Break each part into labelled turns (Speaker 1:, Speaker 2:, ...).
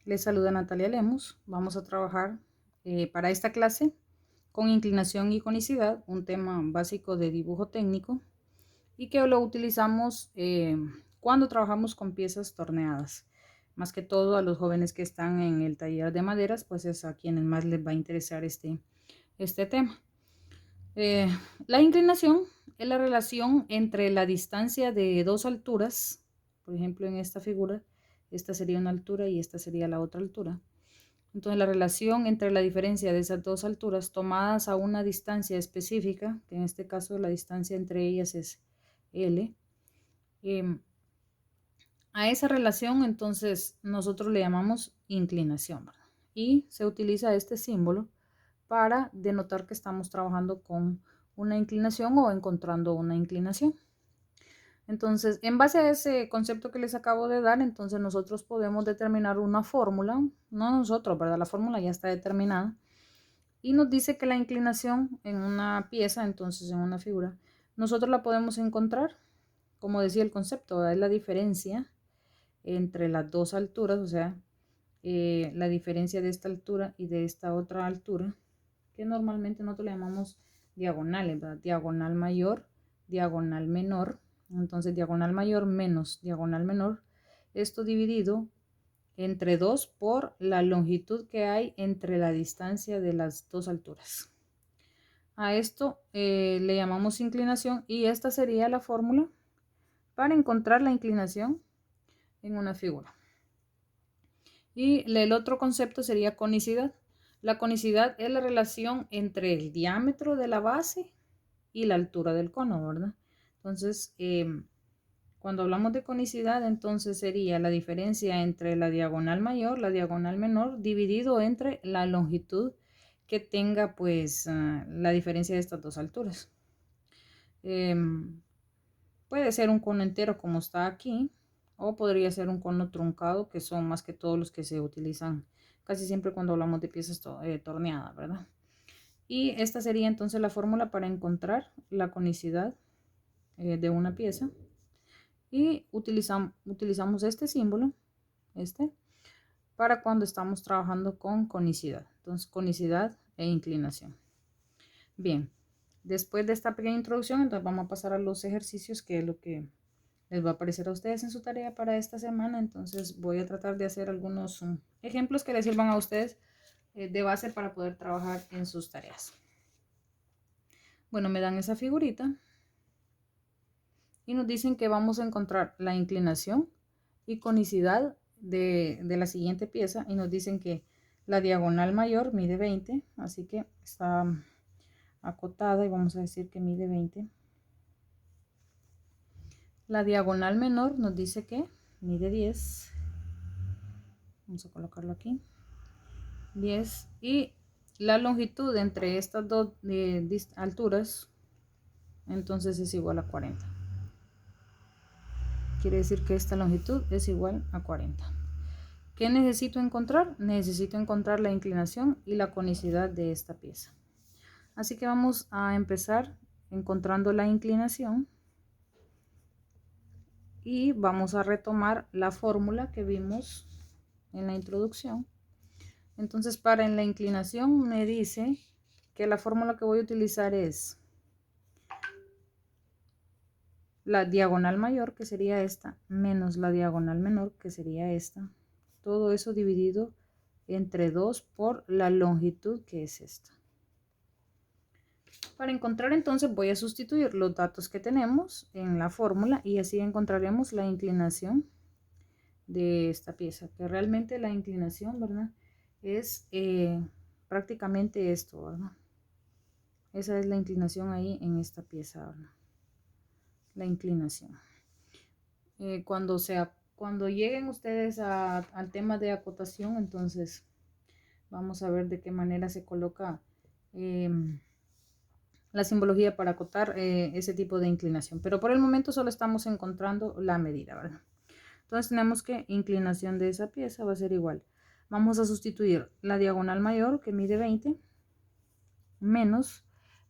Speaker 1: Les saluda Natalia Lemos. Vamos a trabajar para esta clase con inclinación y conicidad, un tema básico de dibujo técnico y que lo utilizamos cuando trabajamos con piezas torneadas. Más que todo a los jóvenes que están en el taller de maderas, pues es a quienes más les va a interesar este tema. La inclinación es la relación entre la distancia de dos alturas. Por ejemplo, en esta figura, esta sería una altura y esta sería la otra altura. Entonces, la relación entre la diferencia de esas dos alturas tomadas a una distancia específica, que en este caso la distancia entre ellas es L, a esa relación entonces nosotros le llamamos inclinación, ¿verdad? Y se utiliza este símbolo para denotar que estamos trabajando con una inclinación o encontrando una inclinación. Entonces, en base a ese concepto que les acabo de dar, entonces nosotros podemos determinar una fórmula, no nosotros, ¿verdad? La fórmula ya está determinada y nos dice que la inclinación en una pieza, entonces en una figura, nosotros la podemos encontrar, como decía el concepto, ¿verdad? Es la diferencia entre las dos alturas, o sea, la diferencia de esta altura y de esta otra altura, que normalmente nosotros le llamamos diagonales, ¿verdad? Diagonal mayor, diagonal menor. Entonces, diagonal mayor menos diagonal menor, esto dividido entre 2 por la longitud que hay entre la distancia de las dos alturas. A esto le llamamos inclinación y esta sería la fórmula para encontrar la inclinación en una figura. Y el otro concepto sería conicidad. La conicidad es la relación entre el diámetro de la base y la altura del cono, ¿verdad? Entonces, cuando hablamos de conicidad, entonces sería la diferencia entre la diagonal mayor, la diagonal menor, dividido entre la longitud que tenga, pues, la diferencia de estas dos alturas. Puede ser un cono entero como está aquí, o podría ser un cono truncado, que son más que todos los que se utilizan casi siempre cuando hablamos de piezas torneadas, ¿verdad? Y esta sería entonces la fórmula para encontrar la conicidad de una pieza. Y utilizamos este símbolo, para cuando estamos trabajando con conicidad. Entonces, conicidad e inclinación. Bien, después de esta pequeña introducción, entonces vamos a pasar a los ejercicios, que es lo que les va a aparecer a ustedes en su tarea para esta semana. Entonces voy a tratar de hacer algunos ejemplos que les sirvan a ustedes de base para poder trabajar en sus tareas. Bueno, me dan esa figurita y nos dicen que vamos a encontrar la inclinación y conicidad de la siguiente pieza, y nos dicen que la diagonal mayor mide 20, así que está acotada y vamos a decir que mide 20. La diagonal menor nos dice que mide 10. Vamos a colocarlo aquí. 10. Y la longitud entre estas dos alturas, entonces es igual a 40. Quiere decir que esta longitud es igual a 40. ¿Qué necesito encontrar? Necesito encontrar la inclinación y la conicidad de esta pieza. Así que vamos a empezar encontrando la inclinación y vamos a retomar la fórmula que vimos en la introducción. Entonces, para en la inclinación me dice que la fórmula que voy a utilizar es la diagonal mayor, que sería esta, menos la diagonal menor, que sería esta. Todo eso dividido entre 2 por la longitud, que es esta. Para encontrar, entonces voy a sustituir los datos que tenemos en la fórmula y así encontraremos la inclinación de esta pieza, que realmente la inclinación, ¿verdad? Es prácticamente esto, ¿verdad? Esa es la inclinación ahí en esta pieza, ¿verdad? La inclinación. Cuando lleguen ustedes al tema de acotación, entonces vamos a ver de qué manera se coloca la simbología para acotar ese tipo de inclinación. Pero por el momento solo estamos encontrando la medida, ¿verdad? Entonces tenemos que inclinación de esa pieza va a ser igual. Vamos a sustituir la diagonal mayor, que mide 20, menos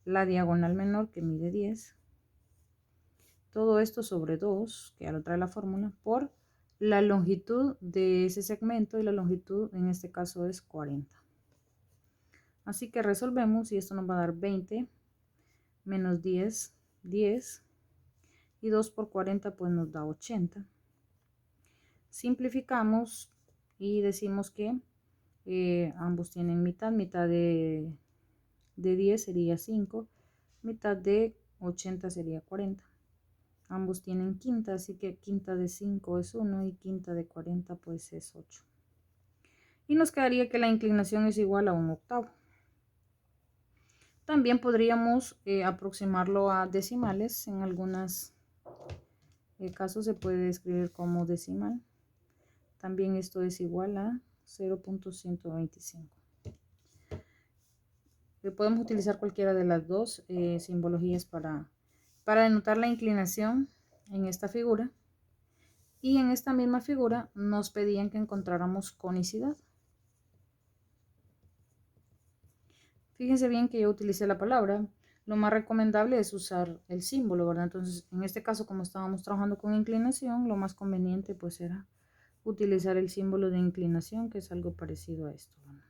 Speaker 1: la diagonal menor, que mide 10. Todo esto sobre 2, que ya lo trae la fórmula, por la longitud de ese segmento y la longitud en este caso es 40. Así que resolvemos y esto nos va a dar 20 menos 10, 10 y 2 por 40 pues nos da 80. Simplificamos y decimos que ambos tienen mitad, mitad de 10 sería 5, mitad de 80 sería 40. Ambos tienen quinta, así que quinta de 5 es 1 y quinta de 40 pues es 8. Y nos quedaría que la inclinación es igual a 1/8. También podríamos aproximarlo a decimales. En algunos casos se puede escribir como decimal. También esto es igual a 0.125. Podemos utilizar cualquiera de las dos simbologías para denotar la inclinación en esta figura. Y en esta misma figura nos pedían que encontráramos conicidad. Fíjense bien que yo utilicé la palabra. Lo más recomendable es usar el símbolo, ¿verdad? Entonces, en este caso, como estábamos trabajando con inclinación, lo más conveniente pues era utilizar el símbolo de inclinación, que es algo parecido a esto, ¿verdad?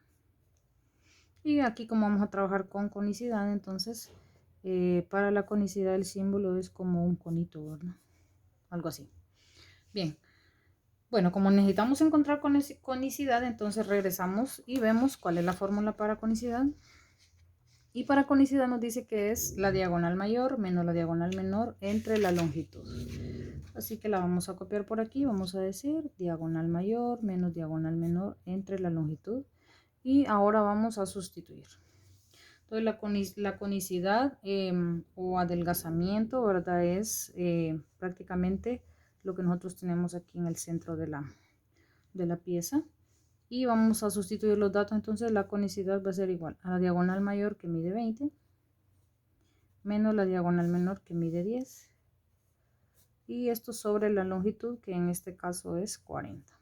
Speaker 1: Y aquí como vamos a trabajar con conicidad, entonces para la conicidad el símbolo es como un conito, ¿verdad? Algo así. Bien. Bueno, como necesitamos encontrar conicidad, entonces regresamos y vemos cuál es la fórmula para conicidad. Y para conicidad nos dice que es la diagonal mayor menos la diagonal menor entre la longitud. Así que la vamos a copiar por aquí. Vamos a decir diagonal mayor menos diagonal menor entre la longitud. Y ahora vamos a sustituir. Entonces la conicidad o adelgazamiento, ¿verdad? Es prácticamente lo que nosotros tenemos aquí en el centro de la pieza. Y vamos a sustituir los datos. Entonces la conicidad va a ser igual a la diagonal mayor, que mide 20, menos la diagonal menor, que mide 10. Y esto sobre la longitud, que en este caso es 40.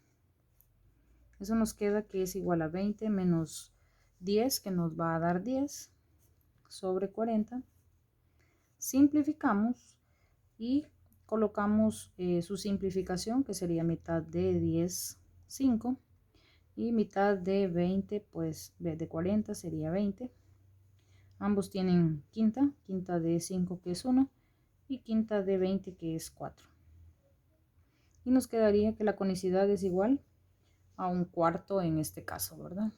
Speaker 1: Eso nos queda que es igual a 20 menos 10, que nos va a dar 10, sobre 40. Simplificamos y colocamos su simplificación, que sería mitad de 10, 5. Y mitad de 20, pues de 40 sería 20. Ambos tienen quinta, quinta de 5 que es 1 y quinta de 20 que es 4. Y nos quedaría que la conicidad es igual a 1/4 en este caso, ¿verdad?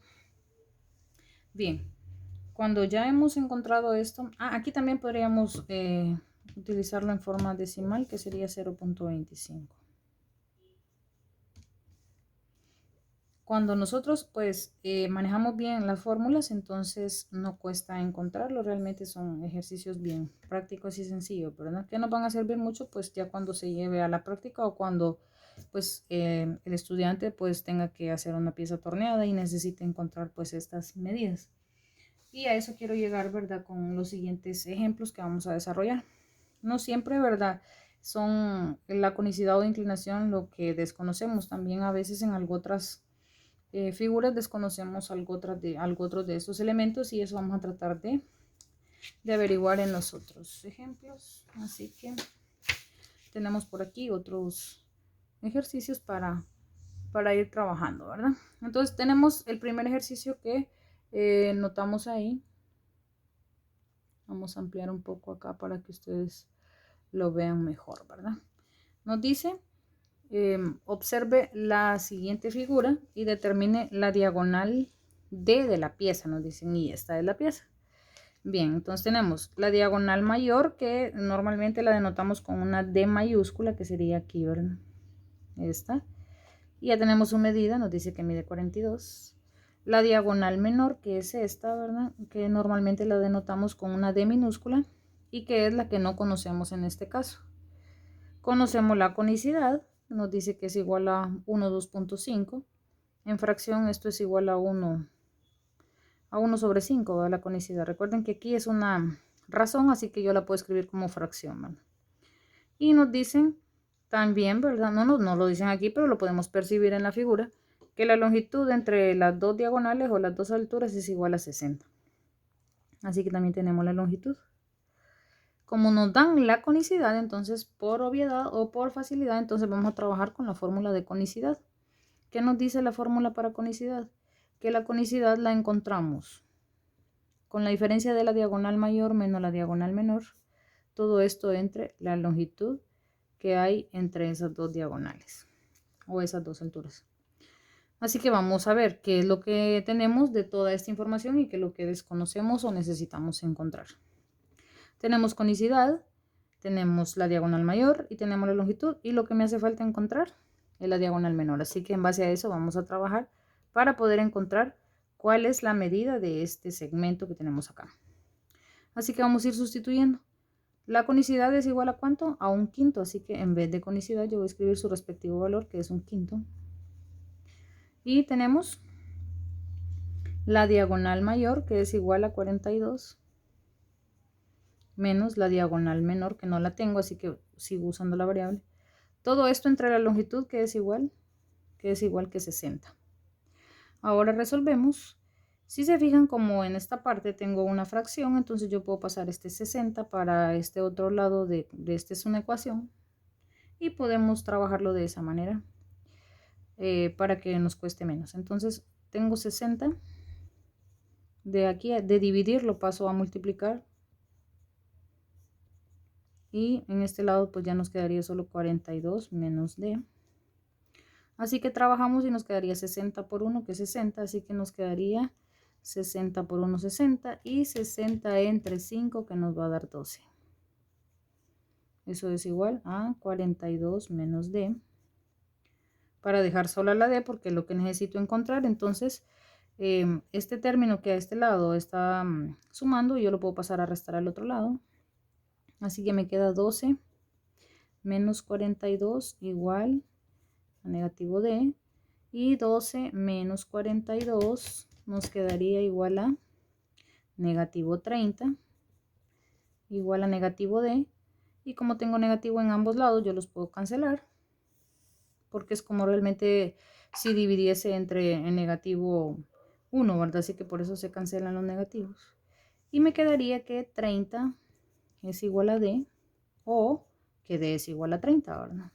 Speaker 1: Bien, cuando ya hemos encontrado esto, aquí también podríamos utilizarlo en forma decimal, que sería 0.25. Cuando nosotros pues manejamos bien las fórmulas, entonces no cuesta encontrarlo. Realmente son ejercicios bien prácticos y sencillos, ¿verdad? Que nos van a servir mucho pues ya cuando se lleve a la práctica o cuando pues el estudiante pues tenga que hacer una pieza torneada y necesite encontrar pues estas medidas. Y a eso quiero llegar, ¿verdad? Con los siguientes ejemplos que vamos a desarrollar. No siempre, ¿verdad? Son la conicidad o inclinación lo que desconocemos. También a veces en algo otras figuras desconocemos algo otros de estos elementos, y eso vamos a tratar de averiguar en los otros ejemplos. Así que tenemos por aquí otros ejercicios para ir trabajando, ¿verdad? Entonces tenemos el primer ejercicio que notamos ahí. Vamos a ampliar un poco acá para que ustedes lo vean mejor, ¿verdad? Nos dice observe la siguiente figura y determine la diagonal D de la pieza, nos dicen, y esta es la pieza. Bien, entonces tenemos la diagonal mayor, que normalmente la denotamos con una D mayúscula, que sería aquí, ¿verdad? Esta. Y ya tenemos su medida, nos dice que mide 42. La diagonal menor, que es esta, ¿verdad? Que normalmente la denotamos con una D minúscula y que es la que no conocemos en este caso. Conocemos la conicidad, nos dice que es igual a 1, 2.5. En fracción esto es igual a 1 sobre 5, ¿verdad? La conicidad. Recuerden que aquí es una razón, así que yo la puedo escribir como fracción, ¿verdad? Y nos dicen también, ¿verdad? No lo dicen aquí, pero lo podemos percibir en la figura, que la longitud entre las dos diagonales o las dos alturas es igual a 60. Así que también tenemos la longitud. Como nos dan la conicidad, entonces por obviedad o por facilidad, entonces vamos a trabajar con la fórmula de conicidad. ¿Qué nos dice la fórmula para conicidad? Que la conicidad la encontramos con la diferencia de la diagonal mayor menos la diagonal menor. Todo esto entre la longitud que hay entre esas dos diagonales o esas dos alturas. Así que vamos a ver qué es lo que tenemos de toda esta información y qué es lo que desconocemos o necesitamos encontrar. Tenemos conicidad, tenemos la diagonal mayor y tenemos la longitud, y lo que me hace falta encontrar es la diagonal menor. Así que en base a eso vamos a trabajar para poder encontrar cuál es la medida de este segmento que tenemos acá. Así que vamos a ir sustituyendo. La conicidad es igual a ¿cuánto? A 1/5, así que en vez de conicidad yo voy a escribir su respectivo valor, que es 1/5. Y tenemos la diagonal mayor, que es igual a 42, menos la diagonal menor, que no la tengo, así que sigo usando la variable. Todo esto entre la longitud, que es igual que 60. Ahora resolvemos. Si se fijan, como en esta parte tengo una fracción, entonces yo puedo pasar este 60 para este otro lado de esta es una ecuación, y podemos trabajarlo de esa manera para que nos cueste menos. Entonces tengo 60, de aquí de dividir lo paso a multiplicar, y en este lado pues ya nos quedaría solo 42 menos d. Así que trabajamos y nos quedaría 60 por 1, que es 60, así que nos quedaría 60 por 1, 60, y 60 entre 5, que nos va a dar 12. Eso es igual a 42 menos d. Para dejar sola la d, porque es lo que necesito encontrar, entonces este término que a este lado está sumando, yo lo puedo pasar a restar al otro lado. Así que me queda 12 menos 42 igual a negativo d, y 12 menos 42 nos quedaría igual a negativo 30 igual a negativo d, y como tengo negativo en ambos lados yo los puedo cancelar, porque es como realmente si dividiese entre en negativo 1, ¿verdad? Así que por eso se cancelan los negativos, y me quedaría que 30 es igual a d, o que d es igual a 30, ¿verdad?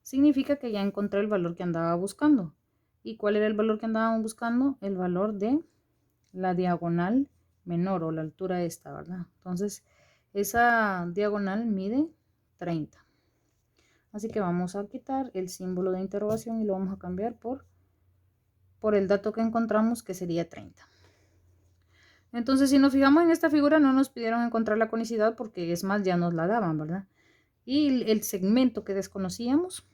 Speaker 1: Significa que ya encontré el valor que andaba buscando. ¿Y cuál era el valor que andábamos buscando? El valor de la diagonal menor, o la altura esta, ¿verdad? Entonces, esa diagonal mide 30. Así que vamos a quitar el símbolo de interrogación y lo vamos a cambiar por el dato que encontramos, que sería 30. Entonces, si nos fijamos en esta figura, no nos pidieron encontrar la conicidad, porque es más, ya nos la daban, ¿verdad? Y el segmento que desconocíamos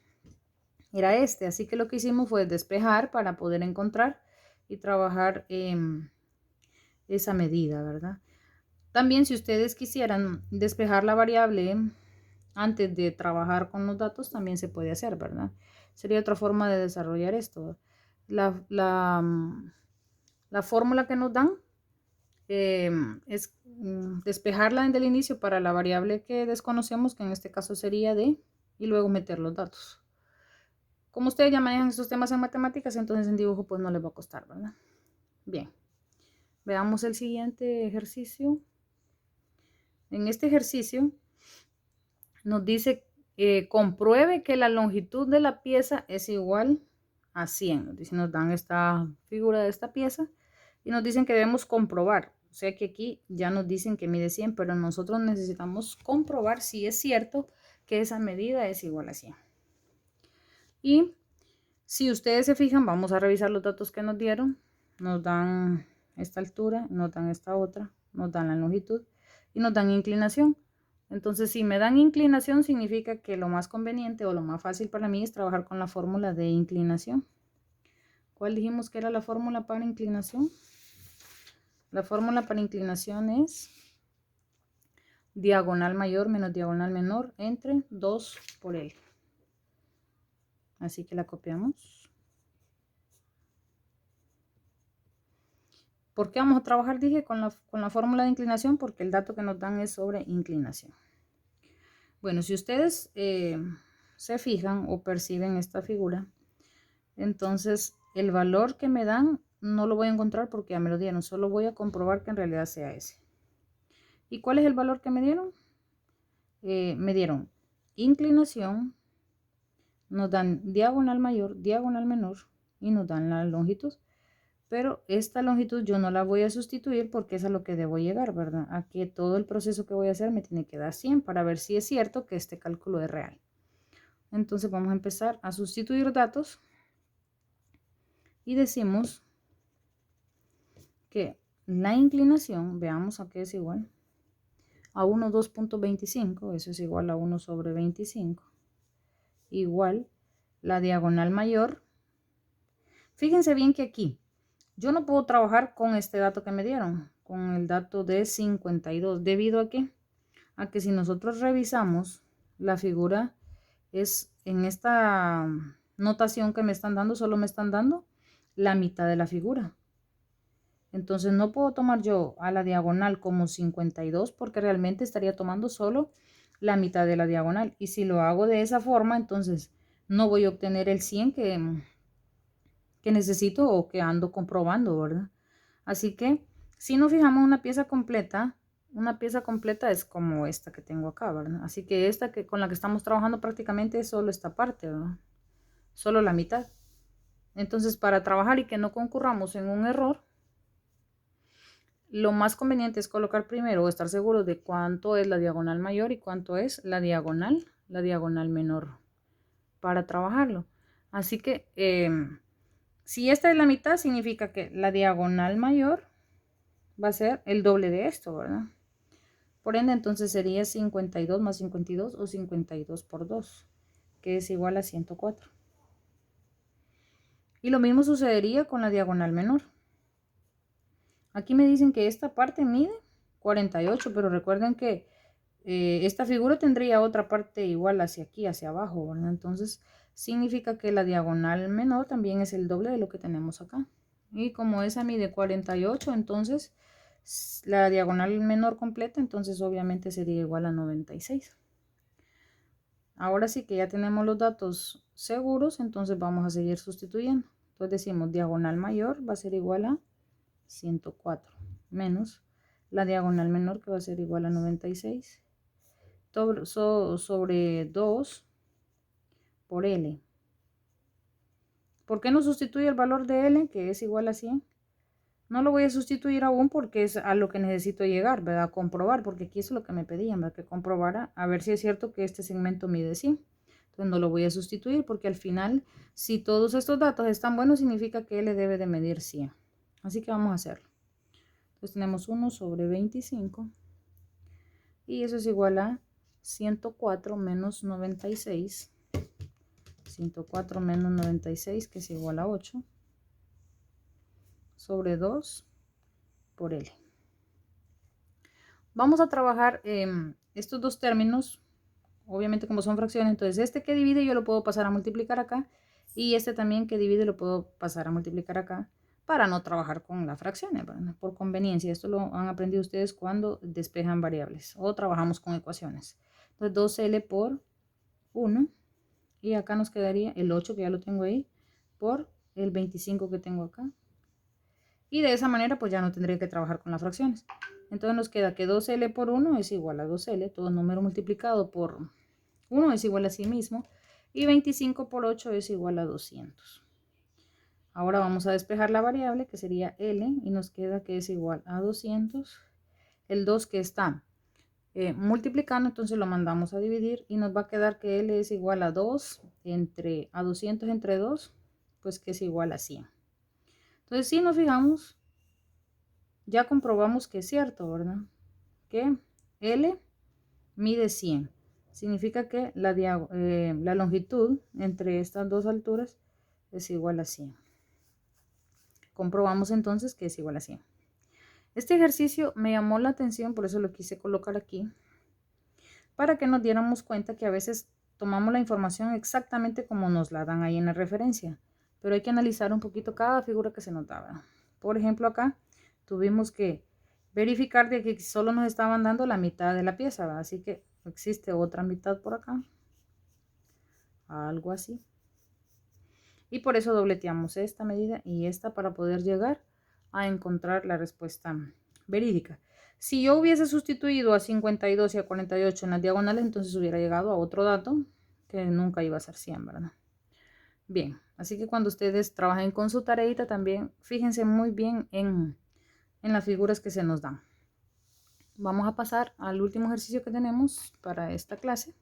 Speaker 1: era este, así que lo que hicimos fue despejar para poder encontrar y trabajar esa medida, ¿verdad? También, si ustedes quisieran despejar la variable antes de trabajar con los datos, también se puede hacer, ¿verdad? Sería otra forma de desarrollar esto. La fórmula que nos dan es despejarla desde el inicio para la variable que desconocemos, que en este caso sería d, y luego meter los datos. Como ustedes ya manejan estos temas en matemáticas, entonces en dibujo pues no les va a costar, ¿verdad? Bien, veamos el siguiente ejercicio. En este ejercicio nos dice compruebe que la longitud de la pieza es igual a 100. Nos dan esta figura de esta pieza y nos dicen que debemos comprobar. O sea que aquí ya nos dicen que mide 100, pero nosotros necesitamos comprobar si es cierto que esa medida es igual a 100. Y si ustedes se fijan, vamos a revisar los datos que nos dieron. Nos dan esta altura, nos dan esta otra, nos dan la longitud y nos dan inclinación. Entonces, si me dan inclinación, significa que lo más conveniente o lo más fácil para mí es trabajar con la fórmula de inclinación. ¿Cuál dijimos que era la fórmula para inclinación? La fórmula para inclinación es diagonal mayor menos diagonal menor entre 2 por L. Así que la copiamos. ¿Por qué vamos a trabajar? Dije con la fórmula de inclinación, porque el dato que nos dan es sobre inclinación. Bueno, si ustedes se fijan o perciben esta figura, entonces el valor que me dan no lo voy a encontrar porque ya me lo dieron. Solo voy a comprobar que en realidad sea ese. ¿Y cuál es el valor que me dieron? me dieron inclinación, nos dan diagonal mayor, diagonal menor y nos dan la longitud. Pero esta longitud yo no la voy a sustituir porque es a lo que debo llegar, ¿verdad? A que todo el proceso que voy a hacer me tiene que dar 100 para ver si es cierto que este cálculo es real. Entonces vamos a empezar a sustituir datos y decimos que la inclinación, veamos a qué es igual, a 1 2.25, eso es igual a 1 sobre 25, igual la diagonal mayor. Fíjense bien que aquí yo no puedo trabajar con este dato que me dieron, con el dato de 52, debido a que si nosotros revisamos la figura, es en esta notación que me están dando, solo me están dando la mitad de la figura. Entonces no puedo tomar yo a la diagonal como 52 porque realmente estaría tomando solo la mitad de la diagonal. Y si lo hago de esa forma, entonces no voy a obtener el 100 que necesito o que ando comprobando, ¿verdad? Así que si nos fijamos una pieza completa es como esta que tengo acá, ¿verdad? Así que esta que con la que estamos trabajando prácticamente es solo esta parte, ¿verdad? Solo la mitad. Entonces para trabajar y que no concurramos en un error, lo más conveniente es colocar primero o estar seguro de cuánto es la diagonal mayor y cuánto es la diagonal menor para trabajarlo. Así que si esta es la mitad, significa que la diagonal mayor va a ser el doble de esto, ¿verdad? Por ende, entonces sería 52 más 52 o 52 por 2, que es igual a 104. Y lo mismo sucedería con la diagonal menor. Aquí me dicen que esta parte mide 48, pero recuerden que esta figura tendría otra parte igual hacia aquí, hacia abajo, ¿verdad? Entonces significa que la diagonal menor también es el doble de lo que tenemos acá. Y como esa mide 48, entonces la diagonal menor completa, entonces obviamente sería igual a 96. Ahora sí que ya tenemos los datos seguros, entonces vamos a seguir sustituyendo. Entonces decimos diagonal mayor va a ser igual a 104 menos la diagonal menor que va a ser igual a 96 sobre 2 por L. ¿Por qué no sustituye el valor de L, que es igual a 100? No lo voy a sustituir aún porque es a lo que necesito llegar, ¿verdad? A comprobar, porque aquí es lo que me pedían, ¿verdad? Que comprobara a ver si es cierto que este segmento mide 100. Entonces no lo voy a sustituir porque al final, si todos estos datos están buenos, significa que L debe de medir 100. Así que vamos a hacerlo. Entonces tenemos 1 sobre 25 y eso es igual a 104 menos 96. 104 menos 96, que es igual a 8, sobre 2 por L. Vamos a trabajar estos dos términos, obviamente como son fracciones, entonces este que divide yo lo puedo pasar a multiplicar acá, y este también que divide lo puedo pasar a multiplicar acá, para no trabajar con las fracciones, ¿verdad? Por conveniencia. Esto lo han aprendido ustedes cuando despejan variables o trabajamos con ecuaciones. Entonces 2L por 1. Y acá nos quedaría el 8, que ya lo tengo ahí, por el 25 que tengo acá. Y de esa manera pues ya no tendría que trabajar con las fracciones. Entonces nos queda que 2L por 1 es igual a 2L. Todo número multiplicado por 1 es igual a sí mismo. Y 25 por 8 es igual a 200. Ahora vamos a despejar la variable que sería L. Y nos queda que es igual a 200. El 2 que está multiplicando, entonces lo mandamos a dividir y nos va a quedar que L es igual a 2 a 200 entre 2, pues que es igual a 100. Entonces si nos fijamos, ya comprobamos que es cierto, ¿verdad? Que L mide 100. Significa que la longitud entre estas dos alturas es igual a 100. Comprobamos entonces que es igual a 100. Este ejercicio me llamó la atención, por eso lo quise colocar aquí, para que nos diéramos cuenta que a veces tomamos la información exactamente como nos la dan ahí en la referencia, pero hay que analizar un poquito cada figura que se nos daba. Por ejemplo, acá tuvimos que verificar de que solo nos estaban dando la mitad de la pieza, ¿verdad? Así que existe otra mitad por acá, algo así. Y por eso dobleteamos esta medida y esta para poder llegar a encontrar la respuesta verídica. Si yo hubiese sustituido a 52 y a 48 en las diagonales, entonces hubiera llegado a otro dato que nunca iba a ser 100, ¿verdad? Bien, así que cuando ustedes trabajen con su tareita también, fíjense muy bien en las figuras que se nos dan. Vamos a pasar al último ejercicio que tenemos para esta clase.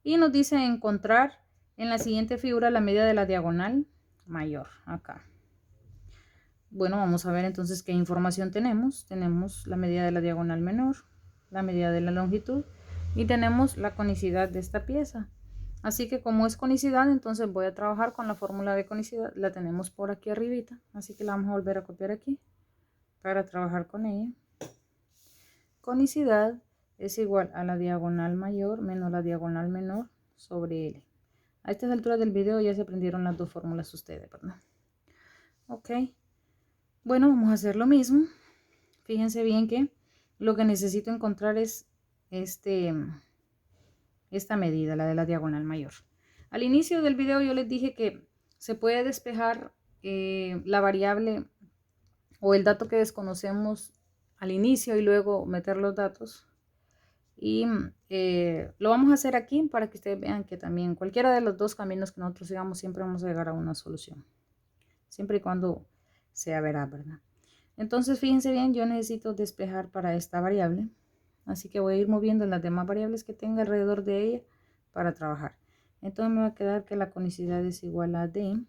Speaker 1: Y nos dice encontrar en la siguiente figura la medida de la diagonal mayor, acá. Bueno, vamos a ver entonces qué información tenemos. Tenemos la medida de la diagonal menor, la medida de la longitud y tenemos la conicidad de esta pieza. Así que como es conicidad, entonces voy a trabajar con la fórmula de conicidad. La tenemos por aquí arribita, así que la vamos a volver a copiar aquí para trabajar con ella. Conicidad es igual a la diagonal mayor menos la diagonal menor sobre L. A estas alturas del video ya se aprendieron las dos fórmulas ustedes, ¿verdad? Ok. Bueno, vamos a hacer lo mismo. Fíjense bien que lo que necesito encontrar es esta medida, la de la diagonal mayor. Al inicio del video yo les dije que se puede despejar la variable o el dato que desconocemos al inicio y luego meter los datos. Y lo vamos a hacer aquí para que ustedes vean que también cualquiera de los dos caminos que nosotros sigamos siempre vamos a llegar a una solución. Siempre y cuando sea veraz, ¿verdad? Entonces fíjense bien, yo necesito despejar para esta variable. Así que voy a ir moviendo las demás variables que tenga alrededor de ella para trabajar. Entonces me va a quedar que la conicidad es igual a D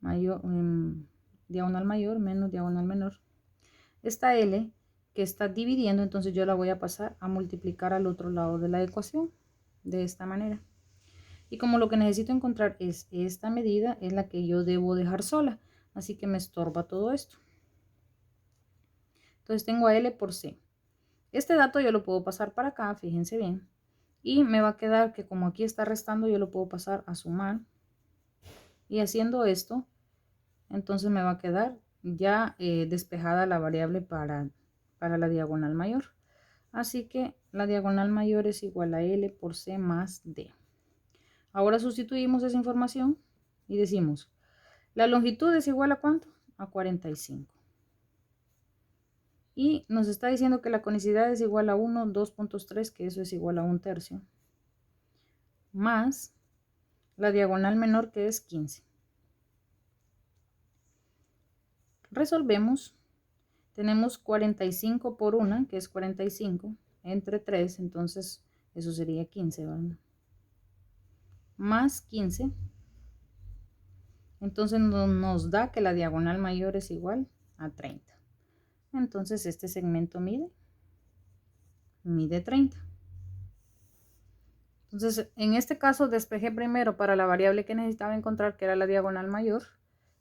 Speaker 1: mayor, diagonal mayor menos diagonal menor. Esta L que está dividiendo, entonces yo la voy a pasar a multiplicar al otro lado de la ecuación de esta manera. Y como lo que necesito encontrar es esta medida, es la que yo debo dejar sola. Así que me estorba todo esto. Entonces tengo a L por C. Este dato yo lo puedo pasar para acá, fíjense bien. Y me va a quedar que como aquí está restando, yo lo puedo pasar a sumar. Y haciendo esto, entonces me va a quedar ya despejada la variable para la diagonal mayor. Así que la diagonal mayor es igual a L por C más D. Ahora sustituimos esa información y decimos, la longitud es igual a ¿cuánto? A 45. Y nos está diciendo que la conicidad es igual a 1, 2.3, que eso es igual a 1/3. Más la diagonal menor, que es 15. Resolvemos. Tenemos 45 por 1, que es 45, entre 3, entonces eso sería 15, ¿verdad? Más 15. Entonces nos da que la diagonal mayor es igual a 30. Entonces este segmento mide 30. Entonces en este caso despejé primero para la variable que necesitaba encontrar, que era la diagonal mayor,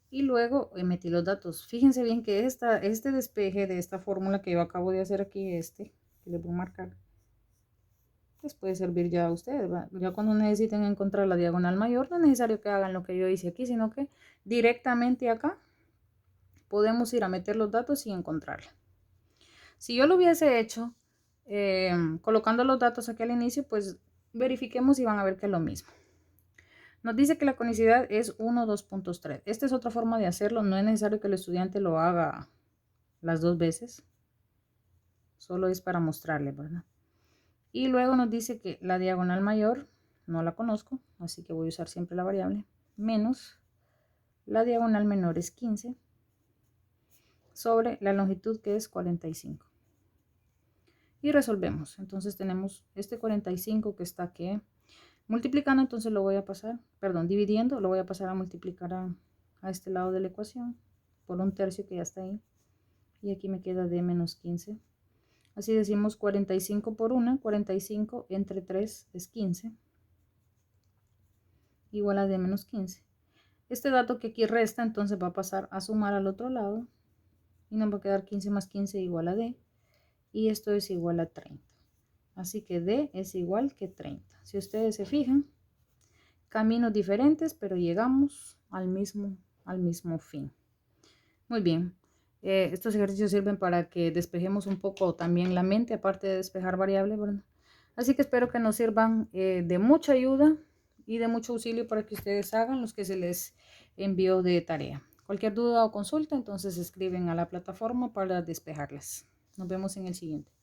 Speaker 1: y luego metí los datos. Fíjense bien que este despeje de esta fórmula que yo acabo de hacer aquí, que les voy a marcar, les puede servir ya a ustedes, ¿va? Ya cuando necesiten encontrar la diagonal mayor, no es necesario que hagan lo que yo hice aquí, sino que directamente acá podemos ir a meter los datos y encontrarla. Si yo lo hubiese hecho colocando los datos aquí al inicio, pues verifiquemos y van a ver que es lo mismo. Nos dice que la conicidad es 1, 2.3. Esta es otra forma de hacerlo. No es necesario que el estudiante lo haga las dos veces. Solo es para mostrarle, ¿verdad? Y luego nos dice que la diagonal mayor no la conozco, así que voy a usar siempre la variable. Menos la diagonal menor es 15 sobre la longitud, que es 45. Y resolvemos. Entonces tenemos este 45 que está aquí multiplicando, entonces lo voy a pasar, perdón, dividiendo, lo voy a pasar a multiplicar a este lado de la ecuación por 1/3 que ya está ahí. Y aquí me queda d menos 15. Así decimos 45 por 1, 45 entre 3 es 15. Igual a d menos 15. Este dato que aquí resta, entonces va a pasar a sumar al otro lado. Y nos va a quedar 15 más 15 igual a d. Y esto es igual a 30. Así que d es igual que 30. Si ustedes se fijan, caminos diferentes, pero llegamos al mismo fin. Muy bien. Estos ejercicios sirven para que despejemos un poco también la mente, aparte de despejar variables, ¿verdad? Así que espero que nos sirvan de mucha ayuda y de mucho auxilio para que ustedes hagan los que se les envió de tarea. Cualquier duda o consulta, entonces escriben a la plataforma para despejarlas. Nos vemos en el siguiente.